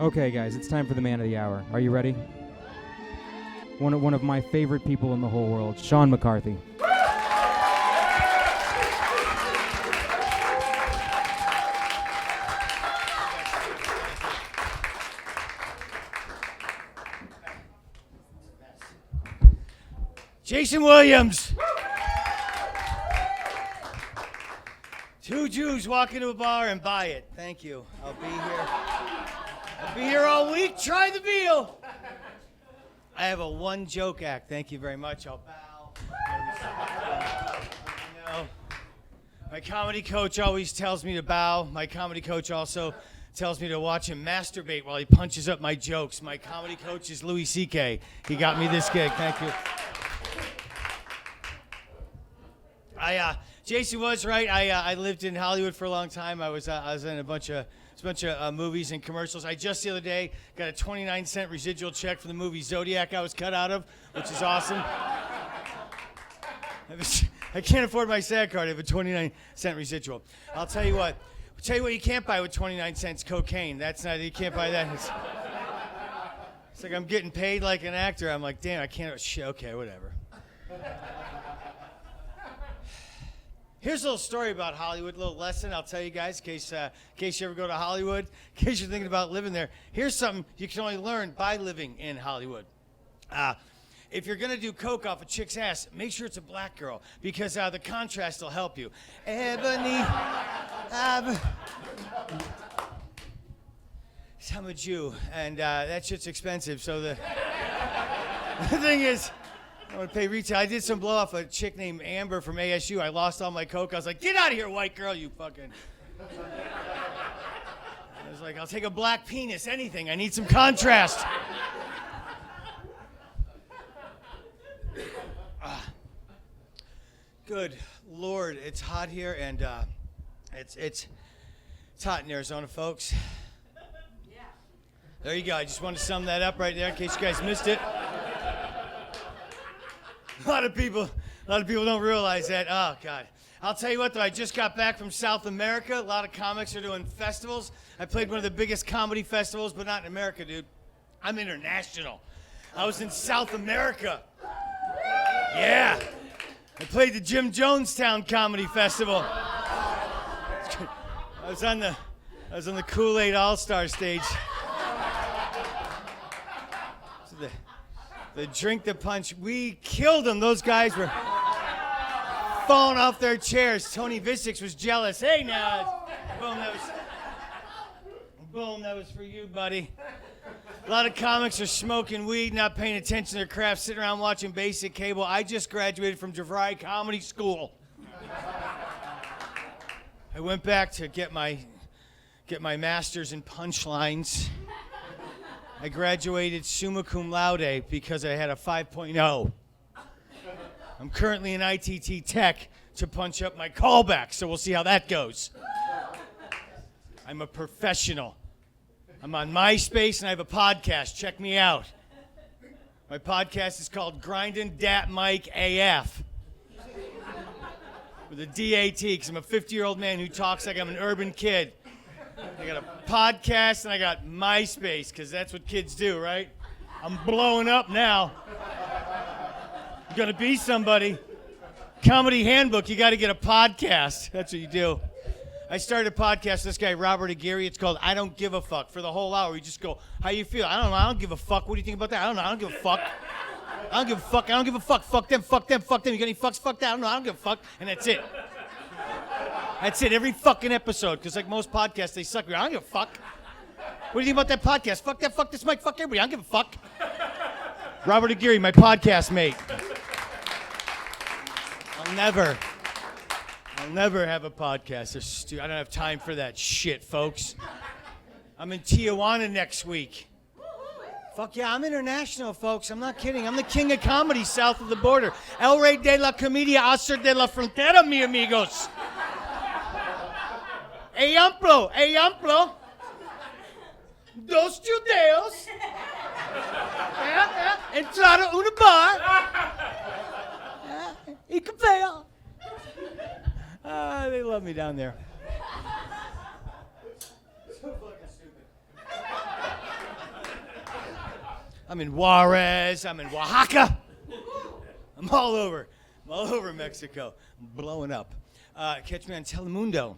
Okay, guys, it's time for the man of the hour. Are you ready? One of my favorite people in the whole world, Sean McCarthy. Jason Williams. Two Jews walk into a bar and buy it. Thank you. I'll be here. I'll be here all week. Try the veal. I have a one joke act. Thank you very much. I'll bow. You know, my comedy coach always tells me to bow. My comedy coach also tells me to watch him masturbate while he punches up my jokes. My comedy coach is Louis C.K. He got me this gig. Thank you. Jason was right. I lived in Hollywood for a long time. I was in a bunch of movies and commercials. I just the other day got a 29-cent residual check for the movie Zodiac I was cut out of, which is awesome. I can't afford my SAG card. I have a 29-cent residual. I'll tell you what. You can't buy with 29 cents cocaine. You can't buy that. It's like I'm getting paid like an actor. I'm like, damn, I can't. Okay, whatever. Here's a little story about Hollywood, a little lesson I'll tell you guys in case you ever go to Hollywood, in case you're thinking about living there. Here's something you can only learn by living in Hollywood. If you're going to do coke off a chick's ass, make sure it's a black girl because the contrast will help you. Ebony, I'm a Jew, and that shit's expensive, so the thing is, I want to pay retail. I did some blow off a chick named Amber from ASU. I lost all my coke. I was like, get out of here, white girl, you fucking. I was like, I'll take a black penis, anything. I need some contrast. Good Lord, it's hot here, and it's hot in Arizona, folks. Yeah. There you go. I just want to sum that up right there in case you guys missed it. A lot of people don't realize that. Oh, God. I'll tell you what, though. I just got back from South America. A lot of comics are doing festivals. I played one of the biggest comedy festivals, but not in America, dude. I'm international. I was in South America. Yeah. I played the Jim Jonestown Comedy Festival. I was on the Kool-Aid All-Star stage. The drink the punch, we killed them. Those guys were falling off their chairs. Tony Visick was jealous. Hey, now, boom, that was for you, buddy. A lot of comics are smoking weed, not paying attention to their craft, sitting around watching basic cable. I just graduated from DeVry Comedy School. I went back to get my master's in punchlines. I graduated summa cum laude because I had a 5.0. I'm currently in ITT Tech to punch up my callback, so we'll see how that goes. I'm a professional. I'm on MySpace and I have a podcast. Check me out. My podcast is called Grindin' Dat Mike AF. With a DAT, because I'm a 50-year-old man who talks like I'm an urban kid. I got a podcast and I got MySpace, because that's what kids do, right? I'm blowing up now. You're going to be somebody. Comedy Handbook, you got to get a podcast. That's what you do. I started a podcast with this guy, Robert Aguirre. It's called I Don't Give a Fuck. For the whole hour, we just go, how you feel? I don't know. I don't give a fuck. What do you think about that? I don't know. I don't give a fuck. I don't give a fuck. I don't give a fuck. Fuck them. Fuck them. Fuck them. You got any fucks? Fuck that. I don't know. I don't give a fuck. And that's it. That's it. Every fucking episode. Because like most podcasts, they suck. I don't give a fuck. What do you think about that podcast? Fuck that. Fuck this mic. Fuck everybody. I don't give a fuck. Robert Aguirre, my podcast mate. I'll never have a podcast. I don't have time for that shit, folks. I'm in Tijuana next week. Fuck yeah, I'm international, folks. I'm not kidding. I'm the king of comedy south of the border. El Rey de la Comedia Hacer de la Frontera, mi amigos. Ejemplo. Dos judeos entraron a una bar y café. They love me down there. So fucking stupid. I'm in Juarez. I'm in Oaxaca. I'm all over. I'm all over Mexico. I'm blowing up. Catch me on Telemundo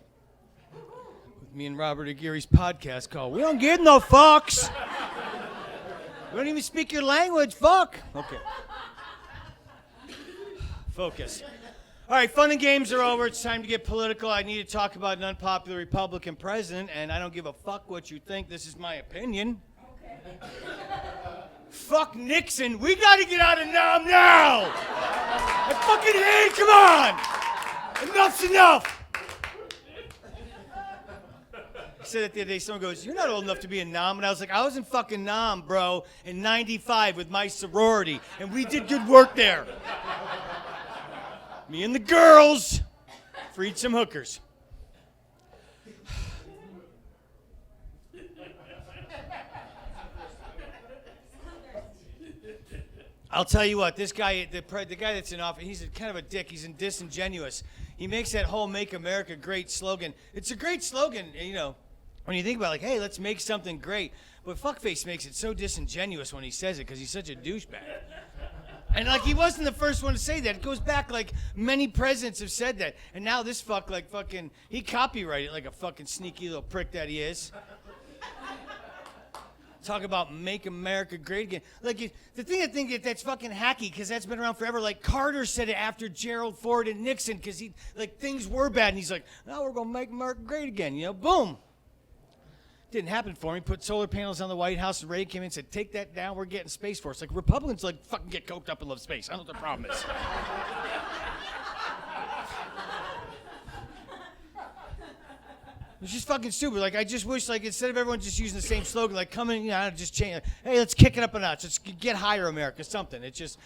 with me and Robert Aguirre's podcast called We Don't Give No Fucks. We don't even speak your language. Fuck. Okay. Focus. All right, fun and games are over. It's time to get political. I need to talk about an unpopular Republican president, and I don't give a fuck what you think. This is my opinion. Okay. Fuck Nixon. We got to get out of Nam now. I fucking hate it. Come on. Enough's enough. I said it the other day. Someone goes, "You're not old enough to be in Nam." And I was like, I was in fucking Nam, bro, in 95 with my sorority, and we did good work there. Me and the girls freed some hookers. I'll tell you what, this guy, the guy that's in office, he's kind of a dick. He's disingenuous. He makes that whole "Make America Great" slogan. It's a great slogan, you know, when you think about it, like, hey, let's make something great. But fuckface makes it so disingenuous when he says it because he's such a douchebag. And like he wasn't the first one to say that. It goes back like many presidents have said that. And now this fuck like fucking he copyrighted like a fucking sneaky little prick that he is. Talk about "Make America Great Again." Like the thing I think that's fucking hacky because that's been around forever. Like Carter said it after Gerald Ford and Nixon because he like things were bad and he's like, "Now we're gonna make America great again." You know, boom. Didn't happen for him. He put solar panels on the White House, and Reagan came in and said, "Take that down. We're getting Space Force." Like Republicans, like fucking get coked up and love space. I don't know what the problem is. It's just fucking stupid. Like I just wish, like instead of everyone just using the same slogan, like come in, you know, just change. Hey, let's kick it up a notch. Let's get higher, America. Something. It's just.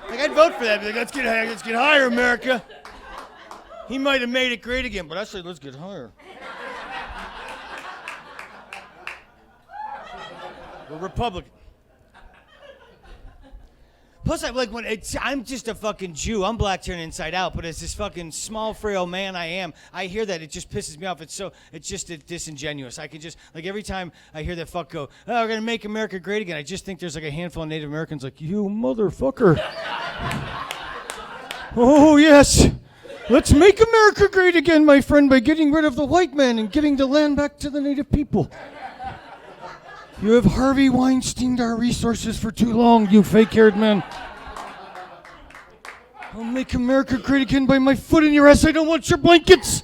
Like I'd vote for that. Be like, let's get higher, America. He might have made it great again, but I said let's get higher. We're Republican. Plus, I'm just a fucking Jew. I'm black turned inside out. But as this fucking small, frail man I am, I hear that. It just pisses me off. It's just disingenuous. I can just, like, every time I hear that fuck go, "Oh, we're going to make America great again," I just think there's like a handful of Native Americans like, "You motherfucker." "Oh, yes. Let's make America great again, my friend, by getting rid of the white man and giving the land back to the Native people. You have Harvey Weinsteined our resources for too long, you fake-haired man. I'll make America great again by my foot in your ass. I don't want your blankets." So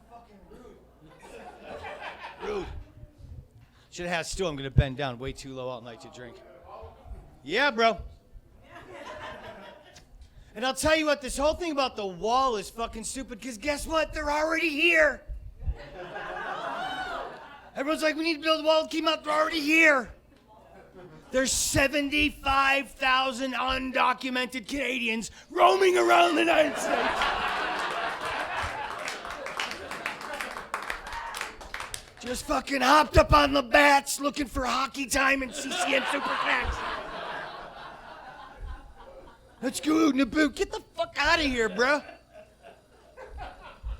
fucking rude. Rude. Should have had a stool. I'm going to bend down way too low all night to drink. Yeah, bro. And I'll tell you what, this whole thing about the wall is fucking stupid because guess what? They're already here. Everyone's like, we need to build a wall to keep them out. They're already here. There's 75,000 undocumented Canadians roaming around the United States. Just fucking hopped up on the bats looking for hockey time and CCM Superflex. Let's go, Naboo. Get the fuck out of here, bro.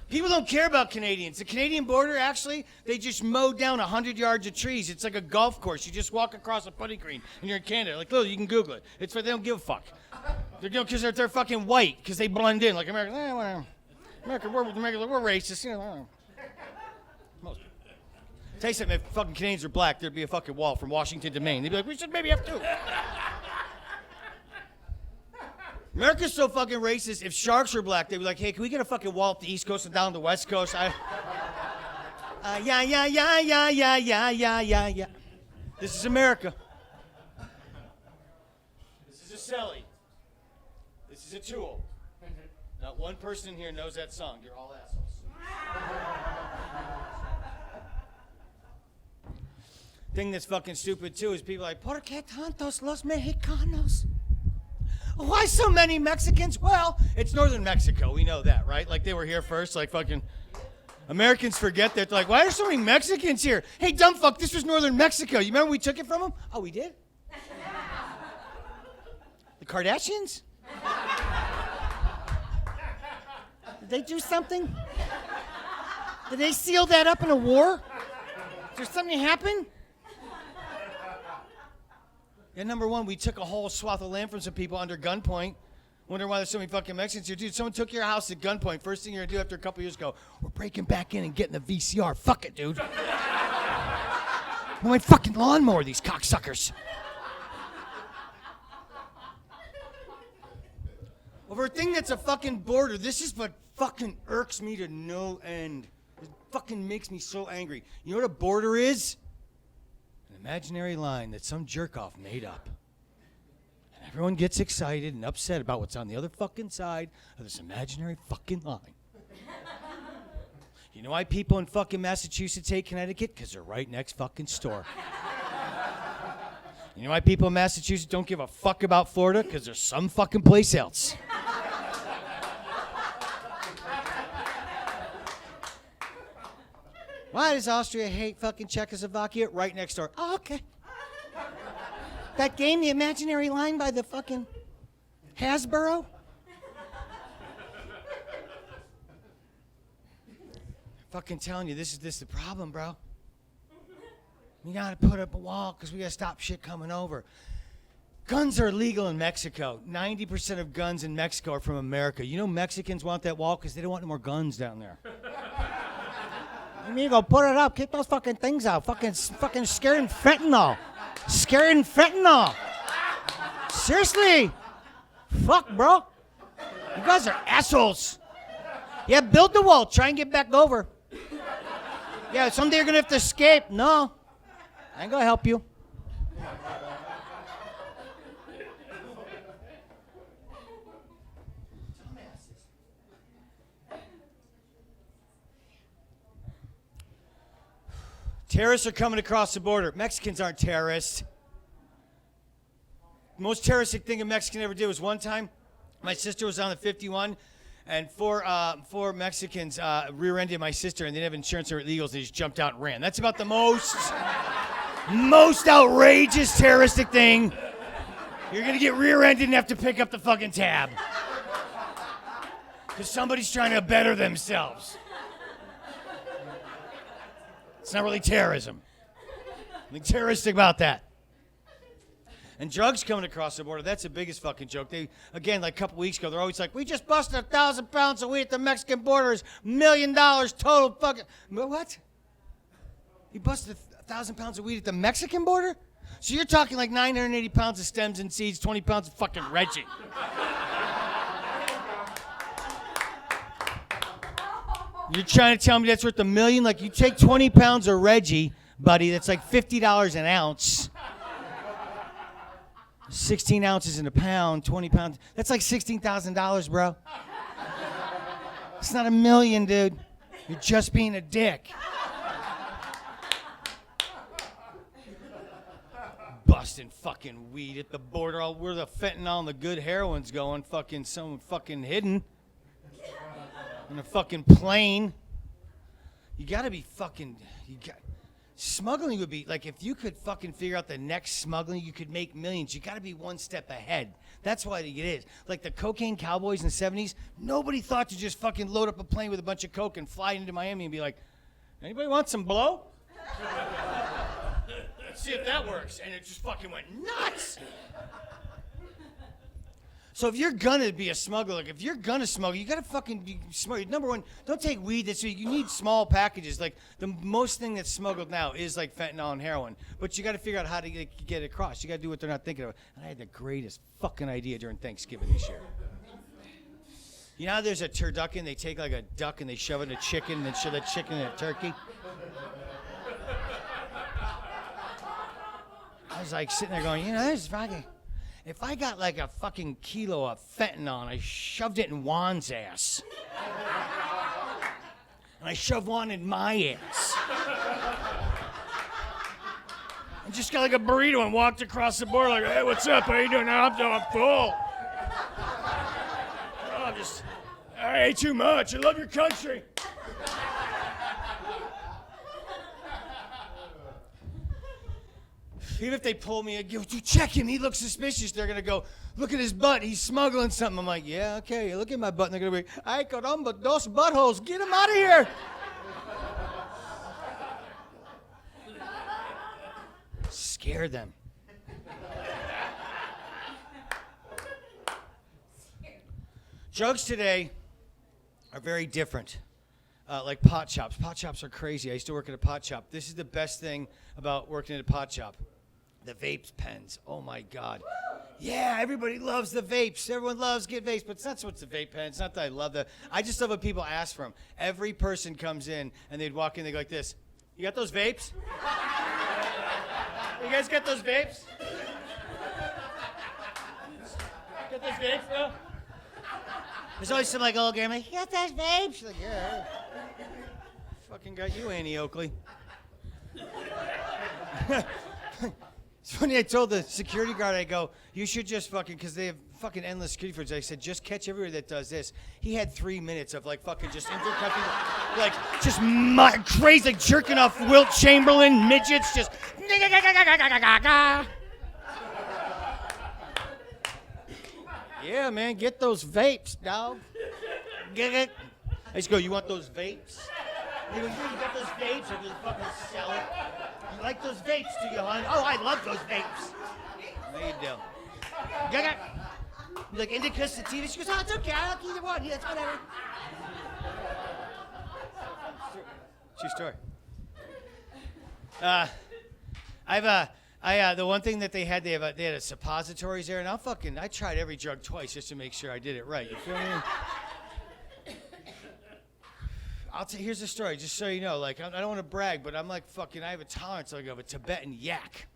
People don't care about Canadians. The Canadian border, actually, they just mow down 100 yards of trees. It's like a golf course. You just walk across a putting green, and you're in Canada. Like, look, you can Google it. It's for they don't give a fuck. Because they're fucking white, because they blend in. Like America, we're racist. You know, most. Tell you something, if fucking Canadians are black, there'd be a fucking wall from Washington to Maine. They'd be like, we should maybe have two. America's so fucking racist. If sharks were black, they'd be like, hey, can we get a fucking wall up the East Coast and down the West Coast? Yeah. This is America. This is a Selly. This is a Tool. Not one person here knows that song. You're all assholes. Thing that's fucking stupid, too, is people are like, ¿Por qué tantos los mexicanos? Why so many Mexicans? Well, it's northern Mexico. We know that, right? Like, they were here first. Like, fucking Americans forget that. They're like, why are so many Mexicans here? Hey, dumb fuck, this was northern Mexico. You remember we took it from them? Oh, we did? The Kardashians? Did they do something? Did they seal that up in a war? Is there something happen? Yeah, number one, we took a whole swath of land from some people under gunpoint. Wonder why there's so many fucking Mexicans here. Dude, someone took your house at gunpoint. First thing you're gonna do after a couple years, go, we're breaking back in and getting the VCR. Fuck it, dude. My fucking lawnmower, these cocksuckers. Over a thing that's a fucking border, this is what fucking irks me to no end. It fucking makes me so angry. You know what a border is? An imaginary line that some jerk-off made up. And everyone gets excited and upset about what's on the other fucking side of this imaginary fucking line. You know why people in fucking Massachusetts hate Connecticut? Because they're right next fucking store. You know why people in Massachusetts don't give a fuck about Florida? Because there's some fucking place else. Why does Austria hate fucking Czechoslovakia? Right next door. Oh, okay. That game, the imaginary line by the fucking Hasbro? Fucking telling you, this is the problem, bro. We gotta put up a wall because we gotta stop shit coming over. Guns are illegal in Mexico. 90% of guns in Mexico are from America. You know Mexicans want that wall because they don't want no more guns down there. You mean go put it up, keep those fucking things out. Fucking scaring fentanyl. Scaring fentanyl. Seriously. Fuck, bro. You guys are assholes. Yeah, build the wall. Try and get back over. Yeah, someday you're going to have to escape. No. I ain't going to help you. Terrorists are coming across the border. Mexicans aren't terrorists. The most terroristic thing a Mexican ever did was one time, my sister was on the 51, and four Mexicans rear-ended my sister, and they didn't have insurance or illegals. They just jumped out and ran. That's about the most outrageous terroristic thing. You're going to get rear-ended and have to pick up the fucking tab. Because somebody's trying to better themselves. It's not really terrorism. Nothing terroristic about that. And drugs coming across the border, that's the biggest fucking joke. They, again, like a couple weeks ago, they're always like, we just busted 1,000 pounds of weed at the Mexican border. $1 million total fucking... What? You busted 1,000 pounds of weed at the Mexican border? So you're talking like 980 pounds of stems and seeds, 20 pounds of fucking Reggie. You're trying to tell me that's worth $1 million? Like, you take 20 pounds of Reggie, buddy, that's like $50 an ounce. 16 ounces in a pound, 20 pounds. That's like $16,000, bro. It's not $1 million, dude. You're just being a dick. Busting fucking weed at the border. Where the fentanyl and the good heroin's going, fucking someone fucking hidden. In a fucking plane. You gotta be fucking... Smuggling would be, like, if you could fucking figure out the next smuggling, you could make millions. You gotta be one step ahead. That's why it is. Like the cocaine cowboys in the 70s, nobody thought to just fucking load up a plane with a bunch of coke and fly into Miami and be like, anybody want some blow? Let's see if that works. And it just fucking went nuts. So if you're gonna be a smuggler, like if you're gonna smuggle, you gotta fucking be smart. Number one, don't take weed this week. You need small packages. Like the most thing that's smuggled now is like fentanyl and heroin. But you gotta figure out how to get it across. You gotta do what they're not thinking of. And I had the greatest fucking idea during Thanksgiving this year. You know how there's a turducken? They take like a duck and they shove it in a chicken and then shove that chicken in a turkey? I was like sitting there going, you know, this is fucking... If I got like a fucking kilo of fentanyl and I shoved it in Juan's ass, and I shoved one in my ass, and just got like a burrito and walked across the border like, hey, what's up? How you doing? I'm full. I ate too much. I love your country. Even if they pull me, you check him, he looks suspicious. They're going to go, look at his butt, he's smuggling something. I'm like, yeah, okay, look at my butt. And they're going to be, ay caramba, dos buttholes, get him out of here. Scare them. Drugs today are very different. Like pot shops. Pot shops are crazy. I used to work at a pot shop. This is the best thing about working at a pot shop. The vapes pens. Oh my God. Yeah, everybody loves the vapes. Everyone loves get vapes, but it's not so much the vape pen. It's not that I love the. I just love when people ask for them. Every person comes in and they'd walk in, they go like this. You got those vapes? You guys got those vapes? Got those vapes, bro? There's always some like old guy like, you got those vapes? She's like, yeah. Fucking got you, Annie Oakley. It's funny, I told the security guard, I go, you should just fucking, because they have fucking endless security footage. I said, just catch everybody that does this. He had 3 minutes of like fucking just intercutting, like just crazy, like jerking off Wilt Chamberlain midgets, just. Yeah, man, get those vapes, dog. Get it. I just go, you want those vapes? He goes, you got those vapes, or just fucking sell it. You like those vapes, do you, hon? Oh, I love those vapes. No, you don't. Get it. You're like, indica sativa? She goes, oh, it's okay, I'll keep either one. Yeah, it's whatever. True story. The one thing that they had a suppositories there, and I tried every drug twice just to make sure I did it right. You feel me? Here's the story, just so you know. Like, I don't want to brag, but I'm like fucking. I have a tolerance like of a Tibetan yak.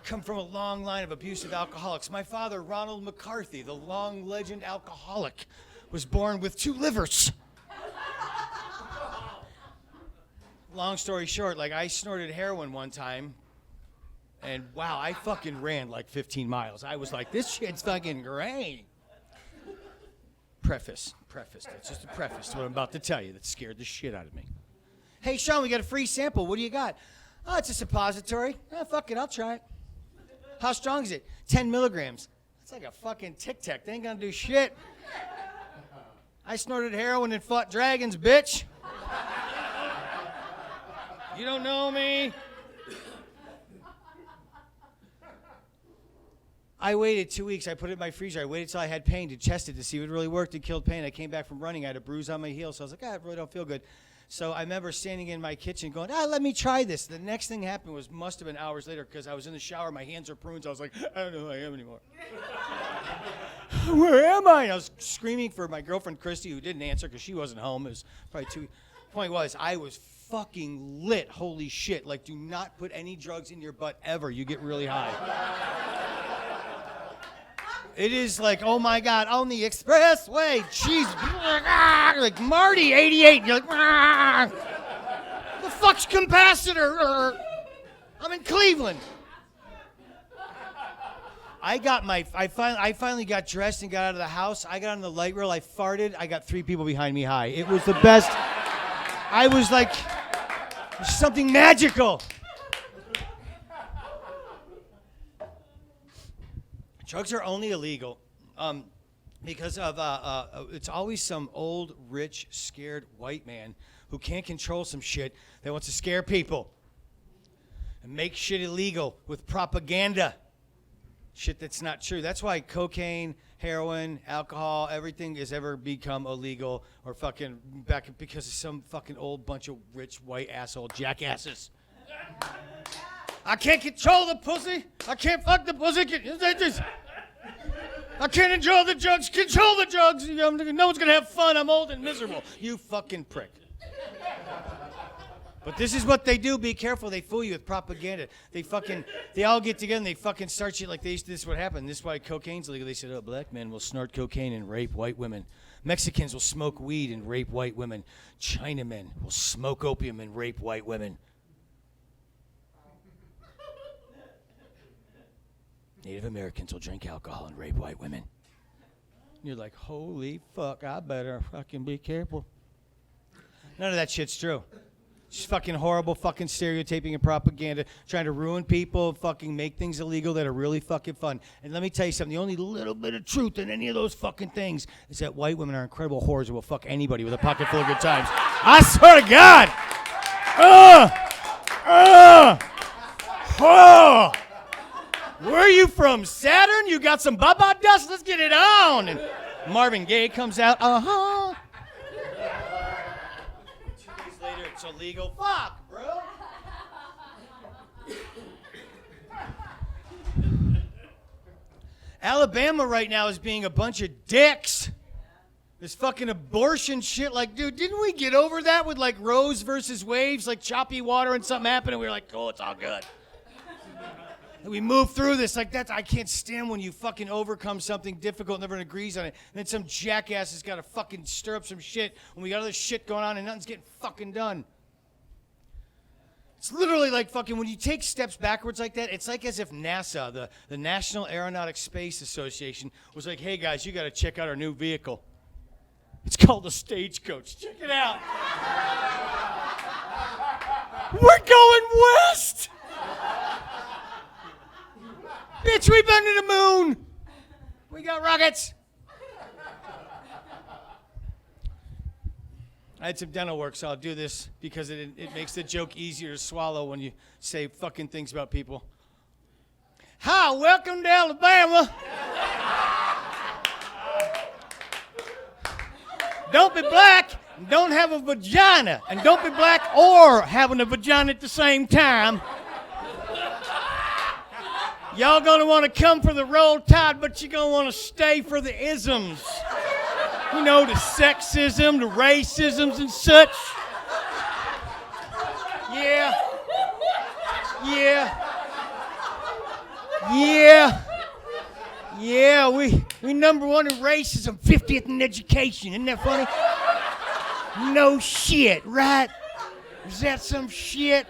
Come from a long line of abusive alcoholics. My father, Ronald McCarthy, the long legend alcoholic, was born with 2 livers. Long story short, like I snorted heroin one time. And wow, I fucking ran like 15 miles. I was like, this shit's fucking great. Preface. That's just a preface to what I'm about to tell you that scared the shit out of me. Hey, Sean, we got a free sample. What do you got? Oh, it's a suppository. Oh, fuck it, I'll try it. How strong is it? 10 milligrams. It's like a fucking Tic Tac. They ain't gonna do shit. I snorted heroin and fought dragons, bitch. You don't know me. I waited 2 weeks. I put it in my freezer. I waited till I had pain to test it to see if it really worked. It killed pain. I came back from running. I had a bruise on my heel, so I was like, I really don't feel good. So I remember standing in my kitchen going, let me try this. The next thing happened must have been hours later because I was in the shower. My hands were prunes. I was like, I don't know who I am anymore. Where am I? And I was screaming for my girlfriend, Christy, who didn't answer because she wasn't home. It was probably too. Point was, I was fucking lit. Holy shit. Like, do not put any drugs in your butt ever. You get really high. It is like, oh my God, on the expressway, jeez, like Marty, 88. You're like, the fuck's capacitor? I'm in Cleveland. I finally got dressed and got out of the house. I got on the light rail. I farted. I got 3 people behind me high. It was the best. I was like, something magical. Drugs are only illegal because of it's always some old, rich, scared white man who can't control some shit that wants to scare people and make shit illegal with propaganda. Shit that's not true. That's why cocaine, heroin, alcohol, everything has ever become illegal or fucking back because of some fucking old bunch of rich white asshole jackasses. I can't control the pussy. I can't fuck the pussy. I can't enjoy the drugs. Control the drugs. No one's going to have fun. I'm old and miserable. You fucking prick. But this is what they do. Be careful. They fool you with propaganda. They all get together and they fucking start shit like this is what happened. This is why cocaine's illegal. They said, black men will snort cocaine and rape white women. Mexicans will smoke weed and rape white women. Chinamen will smoke opium and rape white women. Native Americans will drink alcohol and rape white women. You're like, holy fuck, I better fucking be careful. None of that shit's true. It's fucking horrible fucking stereotyping and propaganda, trying to ruin people, fucking make things illegal that are really fucking fun. And let me tell you something, the only little bit of truth in any of those fucking things is that white women are incredible whores who will fuck anybody with a pocket full of good times. I swear to God! Oh! Where are you from, Saturn? You got some baba dust? Let's get it on. And Marvin Gaye comes out. 2 days later, it's illegal. Fuck, bro. Alabama right now is being a bunch of dicks. This fucking abortion shit. Like, dude, didn't we get over that with like Rose versus Waves, like choppy water and something happened and we were like, oh, it's all good. And we move through this. Like, I can't stand when you fucking overcome something difficult and everyone agrees on it. And then some jackass has got to fucking stir up some shit when we got other shit going on and nothing's getting fucking done. It's literally like fucking, when you take steps backwards like that, it's like as if NASA, the National Aeronautic Space Association, was like, hey guys, you got to check out our new vehicle. It's called a Stagecoach. Check it out. We're going west. Bitch, we've been to the moon. We got rockets. I had some dental work, so I'll do this because it makes the joke easier to swallow when you say fucking things about people. Hi, welcome to Alabama. Don't be black, and don't have a vagina, and don't be black or having a vagina at the same time. Y'all gonna want to come for the roll tide, but you're gonna want to stay for the isms. You know, the sexism, the racisms and such. Yeah. Yeah, we number one in racism, 50th in education. Isn't that funny? No shit, right? Is that some shit?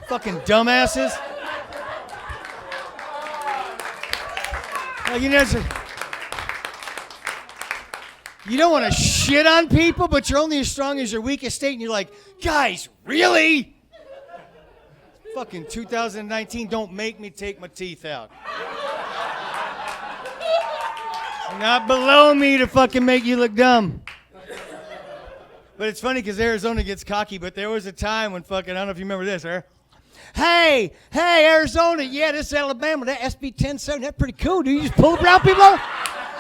Fucking dumbasses. Like, you don't want to shit on people, but you're only as strong as your weakest state, and you're like, guys, really? Fucking 2019, don't make me take my teeth out. It's not below me to fucking make you look dumb. But it's funny because Arizona gets cocky, but there was a time when fucking, I don't know if you remember this, huh? Hey, Arizona, yeah, this is Alabama, that SB 1070, that's pretty cool, dude. You just pull the brown people over?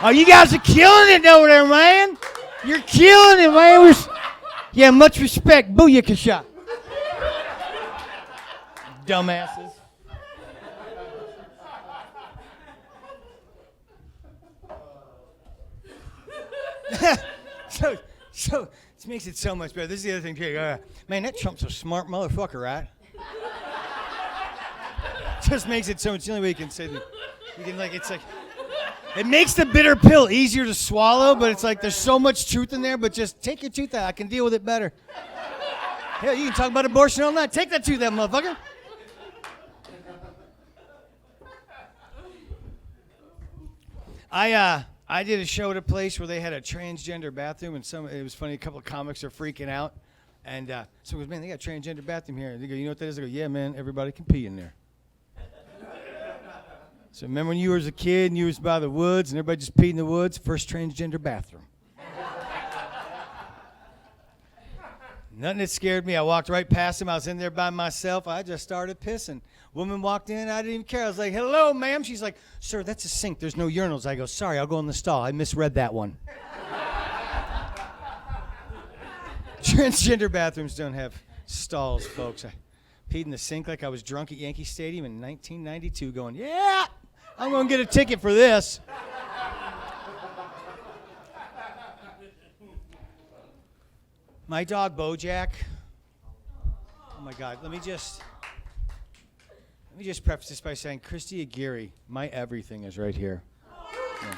Oh, you guys are killing it over there, man. You're killing it, man. Yeah, much respect. Booyakasha. Dumbasses. So this makes it so much better. This is the other thing, too. Man, that Trump's a smart motherfucker, right? Just makes it so much. The only way you can say that. You can, like, it's like... It makes the bitter pill easier to swallow, but it's like there's so much truth in there, but just take your tooth out. I can deal with it better. Hell, you can talk about abortion all night. Take that tooth out, motherfucker. I did a show at a place where they had a transgender bathroom, and it was funny, a couple of comics are freaking out. And so it was, man, they got a transgender bathroom here. And they go, you know what that is? I go, yeah, man, everybody can pee in there. So remember when you was a kid and you was by the woods and everybody just peed in the woods? First transgender bathroom. Nothing that scared me. I walked right past him. I was in there by myself. I just started pissing. Woman walked in. I didn't even care. I was like, hello, ma'am. She's like, sir, that's a sink. There's no urinals. I go, sorry, I'll go in the stall. I misread that one. Transgender bathrooms don't have stalls, folks. I peed in the sink like I was drunk at Yankee Stadium in 1992 going, yeah, I'm going to get a ticket for this. My dog, Bojack. Oh, my God. Let me just preface this by saying Christy Aguirre, my everything is right here. Yeah.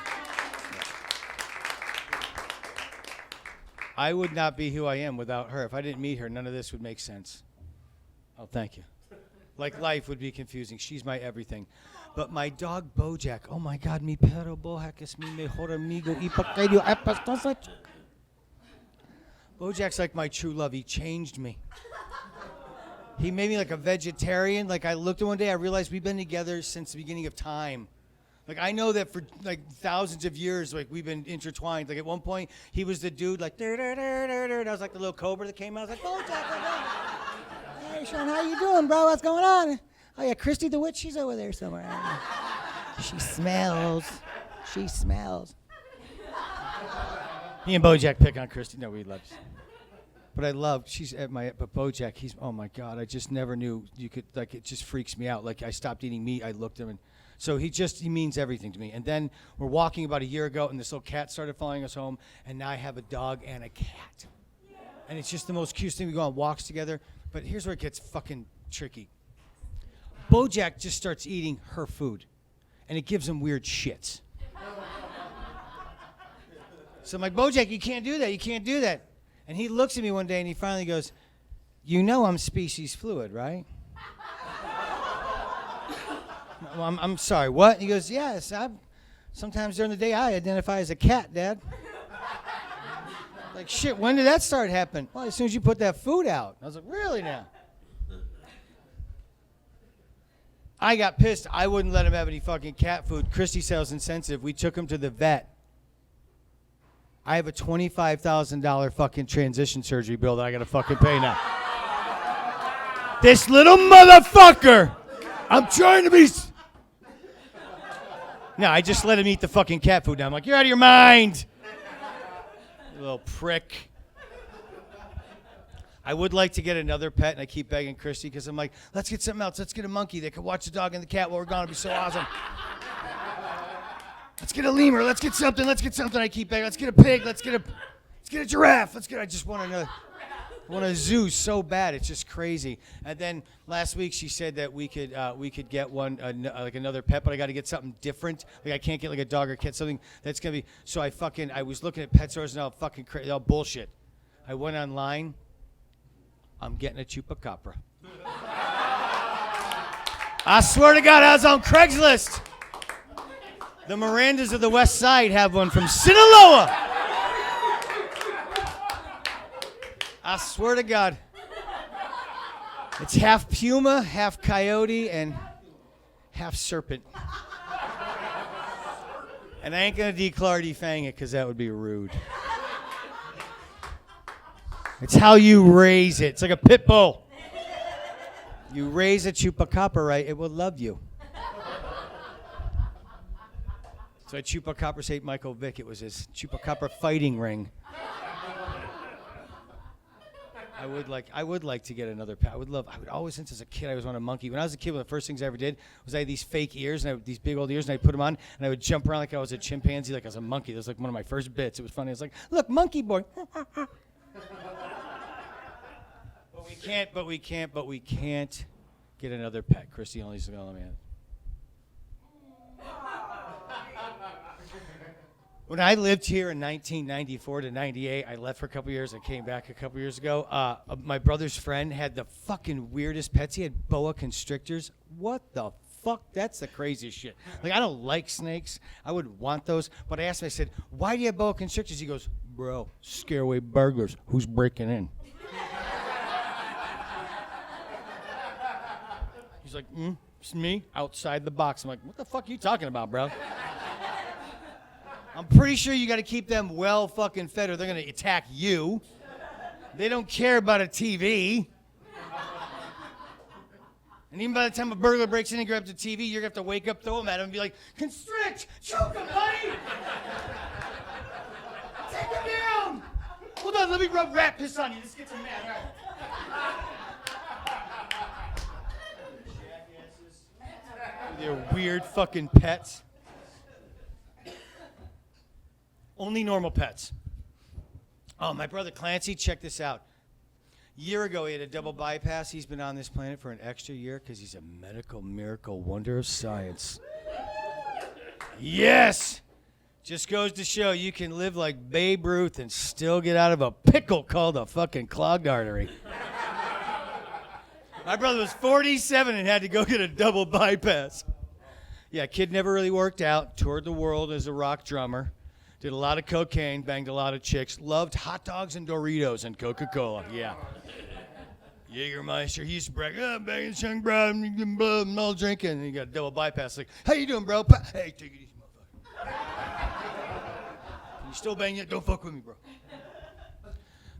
I would not be who I am without her. If I didn't meet her, none of this would make sense. Oh, thank you. Like life would be confusing. She's my everything. But my dog, Bojack, oh, my God, mi perro Bojack es mi mejor amigo y pequeño apastoso. Bojack's like my true love. He changed me. He made me like a vegetarian. Like I looked at one day, I realized we've been together since the beginning of time. Like I know that for like thousands of years, like we've been intertwined. Like at one point, he was the dude like, I was like the little cobra that came out. I was like, Bojack, Hey, Sean, how you doing, bro? What's going on? Oh, yeah, Christy the witch, she's over there somewhere. She smells. She smells. Me and Bojack pick on Christy. No, we love. But I love, she's at but Bojack, he's, oh my God, I just never knew you could, like, it just freaks me out. Like, I stopped eating meat, I looked at him, and so he means everything to me. And then we're walking about a year ago, and this little cat started following us home, and now I have a dog and a cat. And it's just the most cute thing. We go on walks together, but here's where it gets fucking tricky. Bojack just starts eating her food, and it gives him weird shits. So I'm like, Bojack, you can't do that, you can't do that. And he looks at me one day and he finally goes, you know I'm species fluid, right? Well, I'm sorry, what? He goes, yes, sometimes during the day I identify as a cat, Dad. Like, shit, when did that start happening? Well, as soon as you put that food out. I was like, really now? I got pissed. I wouldn't let him have any fucking cat food. Christy said I was insensitive. We took him to the vet. I have a $25,000 fucking transition surgery bill that I gotta fucking pay now. This little motherfucker! I'm trying to be... No, I just let him eat the fucking cat food now. I'm like, you're out of your mind! You little prick. I would like to get another pet, and I keep begging Christy, because I'm like, let's get something else. Let's get a monkey that could watch the dog and the cat while we're gone. It'd be so awesome. Let's get a lemur. Let's get something. Let's get something. I keep begging. Let's get a pig. Let's get a giraffe. I just want another. I want a zoo so bad. It's just crazy. And then last week she said that we could get one like another pet, but I got to get something different. Like I can't get like a dog or cat, something that's gonna be. So I was looking at pet stores and all fucking crazy, all bullshit. I went online. I'm getting a chupacabra. I swear to God, I was on Craigslist. The Mirandas of the West Side have one from Sinaloa. I swear to God. It's half puma, half coyote, and half serpent. And I ain't going to defang it because that would be rude. It's how you raise it. It's like a pit bull. You raise a chupacabra right, it will love you. So at Chupacabra St. Michael Vick, it was his Chupacabra fighting ring. I would like to get another pet. I would always, since as a kid, I was on a monkey. When I was a kid, one of the first things I ever did was I had these fake ears, and I had these big old ears, and I'd put them on, and I would jump around like I was a chimpanzee, like I was a monkey. That was like one of my first bits. It was funny. I was like, look, monkey boy. But we can't get another pet. Christy only's going to let me have it. When I lived here in 1994 to 98, I left for a couple years. I came back a couple years ago. My brother's friend had the fucking weirdest pets. He had boa constrictors. What the fuck? That's the craziest shit. Like, I don't like snakes. I would want those. But I asked him, I said, why do you have boa constrictors? He goes, bro, scare away burglars. Who's breaking in? He's like, it's me outside the box. I'm like, what the fuck are you talking about, bro? I'm pretty sure you got to keep them well fucking fed or they're going to attack you. They don't care about a TV. And even by the time a burglar breaks in and grabs a TV, you're going to have to wake up, throw them at him, and be like, constrict! Choke him, buddy! Take him down! Hold on, let me rub rat piss on you. This gets him mad. All right. They're weird fucking pets. Only normal pets. Oh, my brother Clancy, check this out. A year ago, he had a double bypass. He's been on this planet for an extra year because he's a medical miracle wonder of science. Yes! Just goes to show you can live like Babe Ruth and still get out of a pickle called a fucking clogged artery. My brother was 47 and had to go get a double bypass. Yeah, kid never really worked out. Toured the world as a rock drummer. Did a lot of cocaine, banged a lot of chicks, loved hot dogs and Doritos and Coca-Cola. Yeah. Jägermeister, he used to brag, I'm banging young bro, I'm all drinking. And he got a double bypass. Like, how you doing, bro? Hey, take it easy, motherfucker. You still banging it? Don't fuck with me, bro.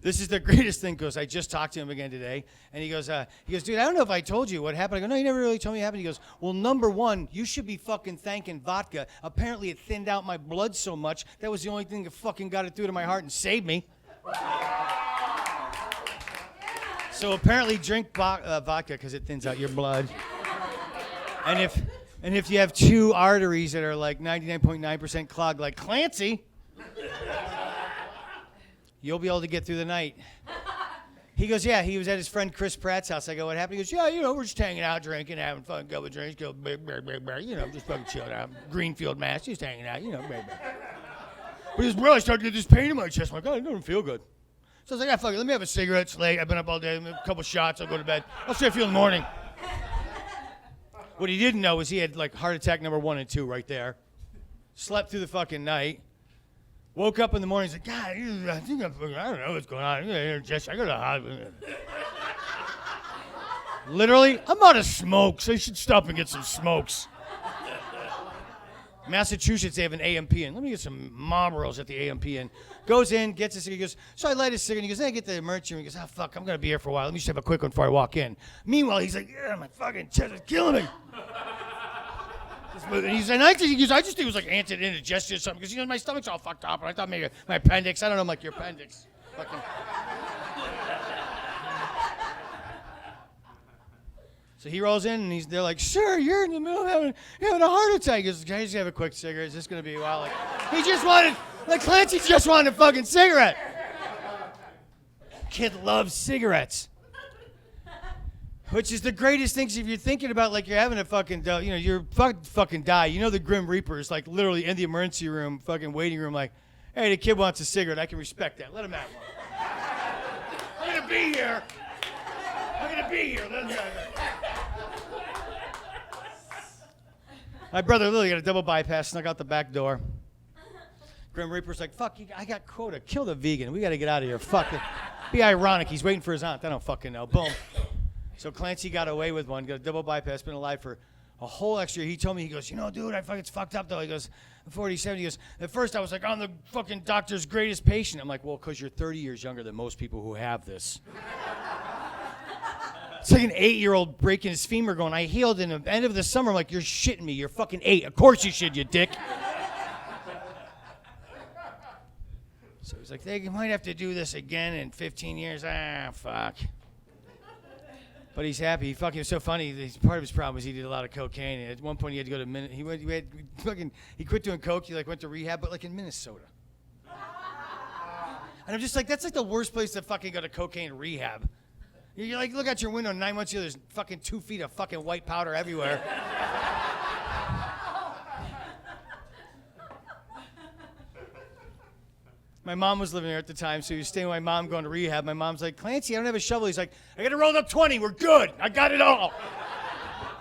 This is the greatest thing, because I just talked to him again today, and he goes, dude, I don't know if I told you what happened. I go, no, you never really told me what happened. He goes, well, number one, you should be fucking thanking vodka. Apparently it thinned out my blood so much, that was the only thing that fucking got it through to my heart and saved me. So apparently drink vodka, because it thins out your blood. And if you have two arteries that are like 99.9% clogged like Clancy, you'll be able to get through the night. He goes, yeah, he was at his friend Chris Pratt's house. I go, what happened? He goes, yeah, we're just hanging out, drinking, having fun, couple of drinks, just fucking chilling out. Greenfield, Mass, just hanging out, But he goes, bro, I started to get this pain in my chest. I'm like, oh, it doesn't feel good. So I was like, fuck it, let me have a cigarette. It's late. I've been up all day. A couple shots. I'll go to bed. I'll see how I feel in the morning. What he didn't know is he had like heart attack number 1 and 2 right there. Slept through the fucking night. Woke up in the morning. He's like, God, I think I don't know what's going on. I go to the hospital. Literally, I'm out of smoke, so you should stop and get some smokes. Massachusetts, they have an AMP in. Let me get some Marlboros at the AMP in. Goes in, gets a cigarette. He goes, so I light a cigarette. He goes, then I get the emergency room. He goes, oh, fuck, I'm going to be here for a while. Let me just have a quick one before I walk in. Meanwhile, he's like, yeah, my fucking chest is killing me. And he's and I just think it was like anti-indigestion or something, because my stomach's all fucked up, and I thought maybe my appendix. I don't know, I'm like, your appendix. Fucking. So he rolls in, and they're like, sir, you're in the middle of having a heart attack. He goes, can I just have a quick cigarette? Is this going to be a while? Clancy just wanted a fucking cigarette. Kid loves cigarettes. Which is the greatest thing, if you're thinking about like you're having a fucking, you're fucking die. You know the Grim Reaper is like literally in the emergency room, fucking waiting room, like, hey, the kid wants a cigarette. I can respect that. Let him have one. I'm gonna be here. Let him have it. My brother literally got a double bypass, snuck out the back door. Grim Reaper's like, fuck, I got quota. Kill the vegan. We got to get out of here. Fuck it. Be ironic. He's waiting for his aunt. I don't fucking know. Boom. So Clancy got away with one, got a double bypass, been alive for a whole extra year. He told me, he goes, dude, it's fucked up though. He goes, 47, he goes, at first I was like, I'm the fucking doctor's greatest patient. I'm like, well, because you're 30 years younger than most people who have this. It's like an 8-year-old breaking his femur going, I healed in the end of the summer. I'm like, you're shitting me. You're fucking 8. Of course you should, you dick. So he's like, they might have to do this again in 15 years. Fuck. But he's happy. He fucking was so funny. Part of his problem was he did a lot of cocaine. And at one point he had to go to he quit doing coke. He went to rehab, but like in Minnesota. And I'm just like, that's like the worst place to fucking go to cocaine rehab. You like look out your window 9 months ago. There's fucking 2 feet of fucking white powder everywhere. My mom was living there at the time, so he was staying with my mom going to rehab. My mom's like, Clancy, I don't have a shovel. He's like, I got to roll up 20. We're good. I got it all.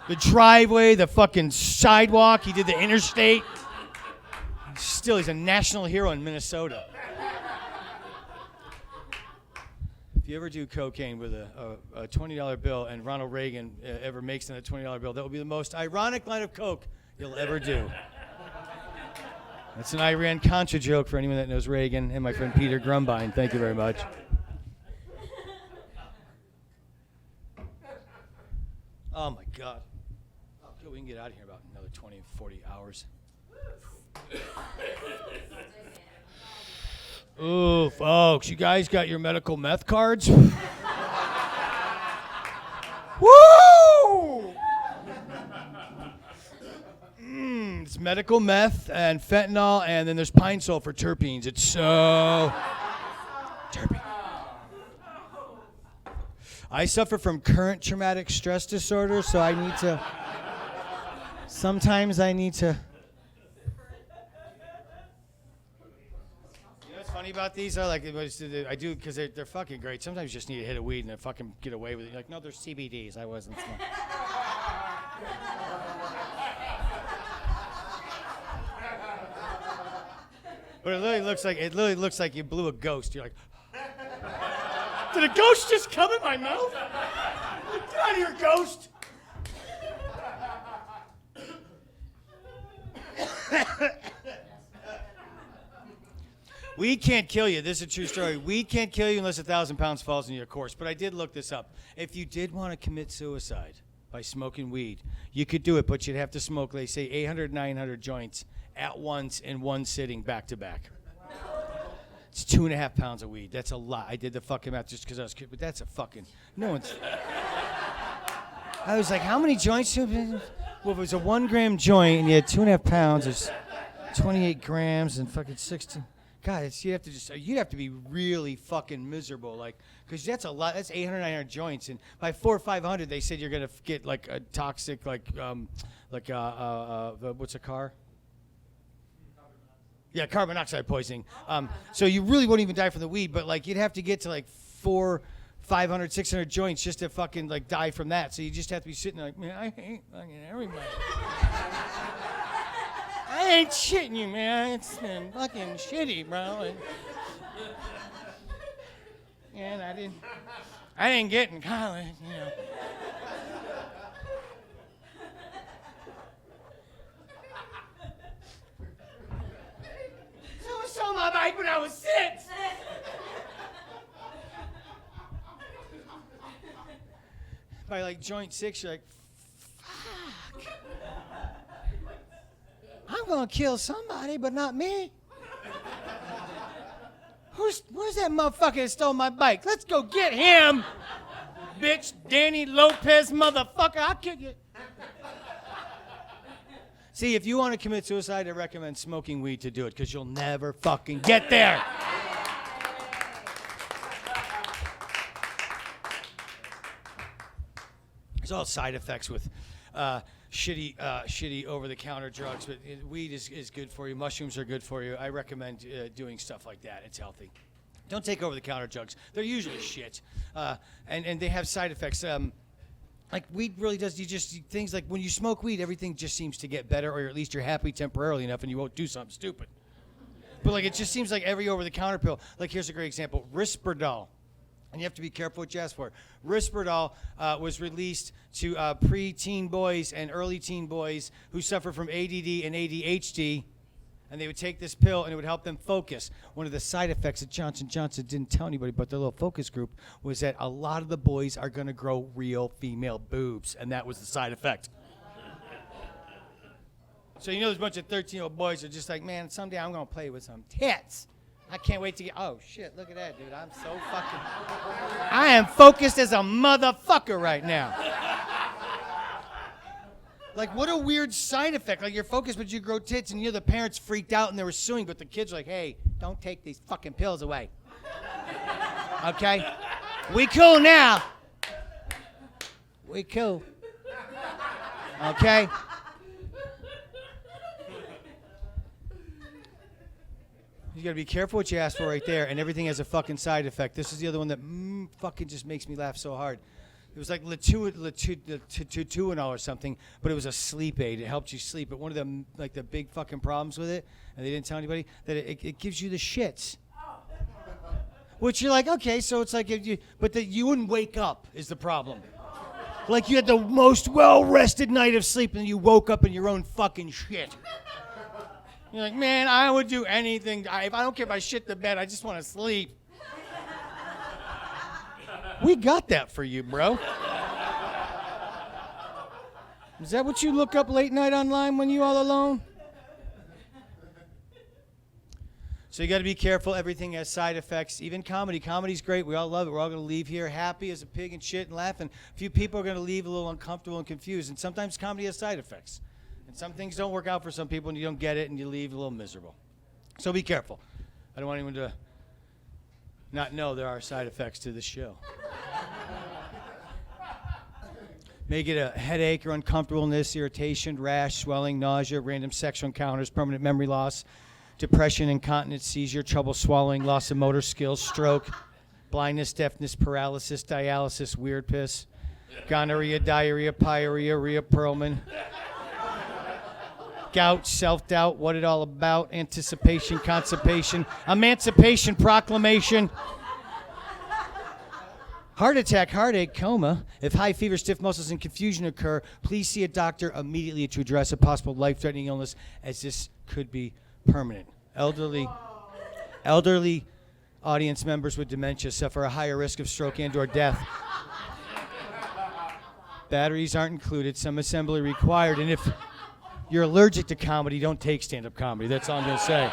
The driveway, the fucking sidewalk. He did the interstate. Still, he's a national hero in Minnesota. If you ever do cocaine with a $20 bill and Ronald Reagan ever makes it a $20 bill, that will be the most ironic line of coke you'll ever do. That's an Iran-Contra joke for anyone that knows Reagan and my friend Peter Grumbine. Thank you very much. Oh, my God. Okay, we can get out of here about another 20, 40 hours. Ooh, folks, you guys got your medical meth cards? Woo! It's medical meth and fentanyl, and then there's pine sulfur terpenes. It's so terpene. I suffer from current traumatic stress disorder, so I need to. Sometimes I need to. You know what's funny about these? I do because they're fucking great. Sometimes you just need to hit a weed and fucking get away with it. You're like, no, they're CBDs. I wasn't. But it literally looks like you blew a ghost. You're like, did a ghost just come in my mouth? Get out of here, ghost! Weed can't kill you. This is a true story. Weed can't kill you unless 1,000 pounds falls in your course. But I did look this up. If you did want to commit suicide by smoking weed, you could do it, but you'd have to smoke, they say, 800, 900 joints at once in one sitting, back to back. It's 2.5 pounds of weed. That's a lot. I did the fucking math just because I was kidding, but that's a fucking, no one's. I was like, how many joints? Well, if it was a 1 gram joint and you had 2.5 pounds, it's 28 grams and fucking 16. God, you'd have to be really fucking miserable, like, because that's a lot. That's 800, 900 joints, and by 400 or 500, they said you're gonna get like a toxic, what's a car? Yeah, carbon monoxide poisoning. So you really wouldn't even die from the weed, but like you'd have to get to like 400, 500, 600 joints just to fucking like die from that. So you just have to be sitting there like, man, I hate fucking everybody. I ain't shitting you, man. It's been fucking shitty, bro. And I didn't get in college, you know. Someone stole my bike when I was 6. By like joint 6, you're like, fuck. I'm gonna kill somebody, but not me. Where's that motherfucker that stole my bike? Let's go get him, bitch. Danny Lopez, motherfucker. I'll kill you. See, if you want to commit suicide, I recommend smoking weed to do it, because you'll never fucking get there. There's all side effects with shitty over-the-counter drugs, but weed is good for you. Mushrooms are good for you. I recommend doing stuff like that. It's healthy. Don't take over-the-counter drugs. They're usually shit, and they have side effects. Like weed really does. Things like when you smoke weed, everything just seems to get better, or at least you're happy temporarily enough, and you won't do something stupid. But like it just seems like every over-the-counter pill. Like here's a great example: Risperdal. And you have to be careful what you ask for. Risperdal was released to pre-teen boys and early teen boys who suffer from ADD and ADHD, and they would take this pill and it would help them focus. One of the side effects that Johnson & Johnson didn't tell anybody but their little focus group was that a lot of the boys are going to grow real female boobs, and that was the side effect. So you know there's a bunch of 13-year-old boys that are just like, man, someday I'm going to play with some tits. I can't wait to get, oh shit, look at that, dude. I'm so fucking, I am focused as a motherfucker right now. Like, what a weird side effect. Like, you're focused, but you grow tits, and you know the parents freaked out and they were suing, but the kids are like, hey, don't take these fucking pills away. Okay? We cool now. We cool. Okay? You gotta be careful what you ask for right there, and everything has a fucking side effect. This is the other one that fucking just makes me laugh so hard. It was like Latuinol or something, but it was a sleep aid. It helped you sleep. But one of the like the big fucking problems with it, and they didn't tell anybody, that it gives you the shits. Which you're like, okay, so it's like you wouldn't wake up is the problem. Like you had the most well-rested night of sleep, and you woke up in your own fucking shit. You're like, man, I would do anything. If I don't care if I shit the bed, I just want to sleep. We got that for you, bro. Is that what you look up late night online when you all alone? So you got to be careful. Everything has side effects. Even comedy. Comedy's great. We all love it. We're all going to leave here happy as a pig and shit and laughing. A few people are going to leave a little uncomfortable and confused. And sometimes comedy has side effects. And some things don't work out for some people, and you don't get it, and you leave a little miserable. So be careful. I don't want anyone to not know there are side effects to this show. May get a headache or uncomfortableness, irritation, rash, swelling, nausea, random sexual encounters, permanent memory loss, depression, incontinence, seizure, trouble swallowing, loss of motor skills, stroke, blindness, deafness, paralysis, dialysis, weird piss, gonorrhea, diarrhea, pyorrhea, Rhea Perlman. Gout, self-doubt, what it all about, anticipation, constipation, emancipation proclamation, heart attack, heartache, coma. If high fever, stiff muscles, and confusion occur, please see a doctor immediately to address a possible life-threatening illness, as this could be permanent. Elderly Elderly audience members with dementia suffer a higher risk of stroke and/or death. Batteries aren't included, some assembly required, and if you're allergic to comedy, don't take stand-up comedy. That's all I'm going to say.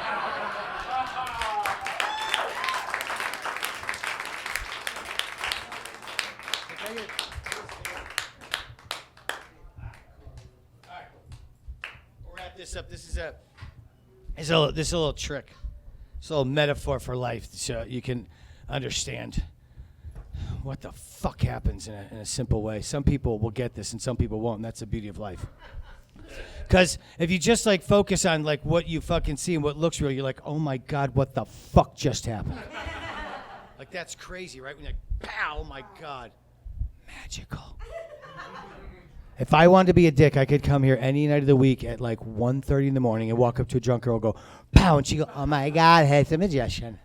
We'll wrap this up. This is a little trick. It's a little metaphor for life so you can understand what the fuck happens in a simple way. Some people will get this and some people won't, and that's the beauty of life. Because if you just like focus on like what you fucking see and what looks real, you're like, oh my God, what the fuck just happened? Like that's crazy, right? When you're like, pow, oh my God. Magical. If I wanted to be a dick, I could come here any night of the week at like 1:30 in the morning and walk up to a drunk girl and go, pow, and she go, oh my God, it's a magician.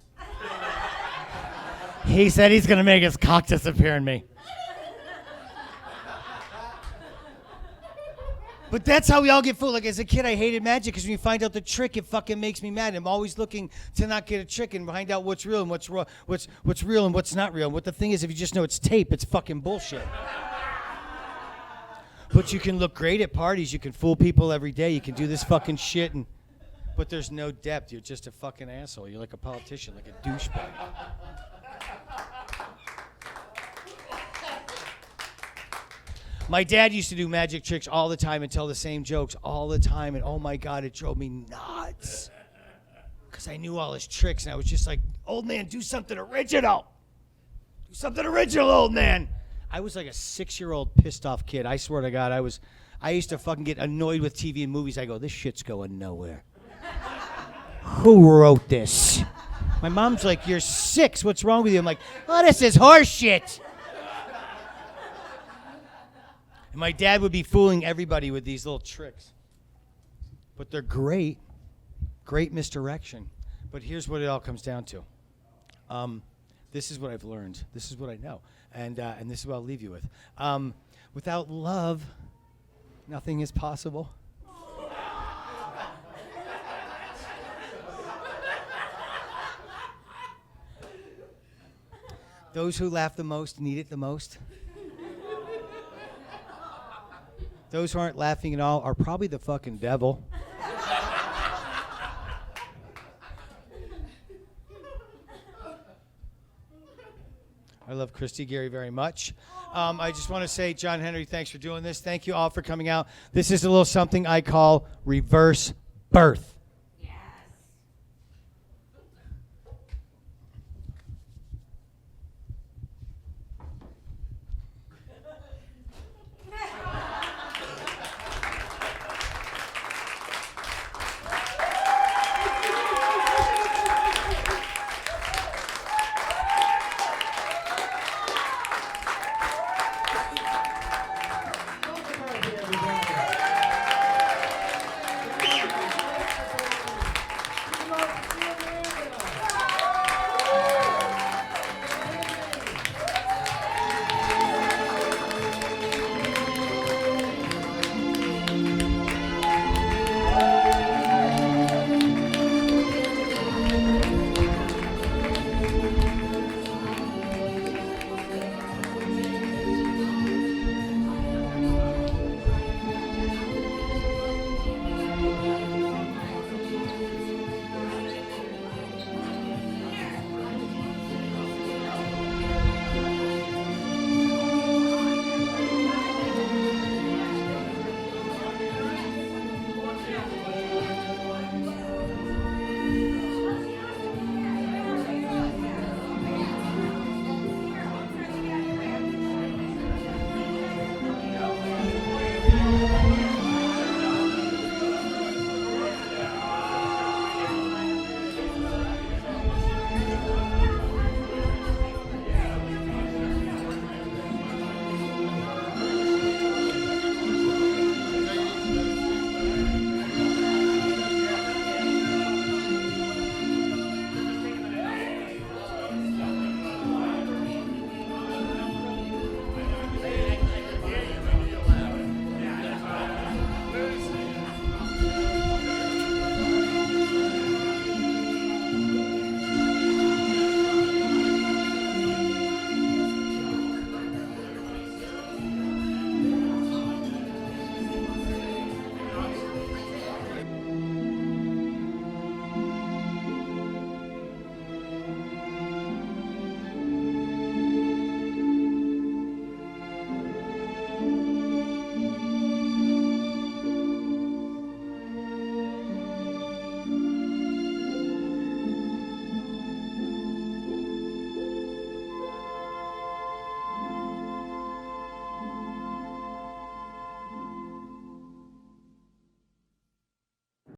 He said he's going to make his cock disappear in me. But that's how we all get fooled. Like as a kid, I hated magic because when you find out the trick, it fucking makes me mad. I'm always looking to not get a trick and find out what's real and what's real and what's not real. And what the thing is, if you just know it's tape, it's fucking bullshit. But you can look great at parties. You can fool people every day. You can do this fucking shit, but there's no depth. You're just a fucking asshole. You're like a politician, like a douchebag. My dad used to do magic tricks all the time and tell the same jokes all the time, and oh my God, it drove me nuts. Because I knew all his tricks, and I was just like, old man, do something original. Do something original, old man. I was like a 6-year-old pissed off kid. I swear to God, I used to fucking get annoyed with TV and movies. I go, this shit's going nowhere. Who wrote this? My mom's like, you're 6. What's wrong with you? I'm like, oh, this is horse shit. And my dad would be fooling everybody with these little tricks. But they're great. Great misdirection. But here's what it all comes down to. This is what I've learned. This is what I know. And this is what I'll leave you with. Without love, nothing is possible. Those who laugh the most need it the most. Those who aren't laughing at all are probably the fucking devil. I love Christy Gary very much. I just want to say, John Henry, thanks for doing this. Thank you all for coming out. This is a little something I call reverse birth.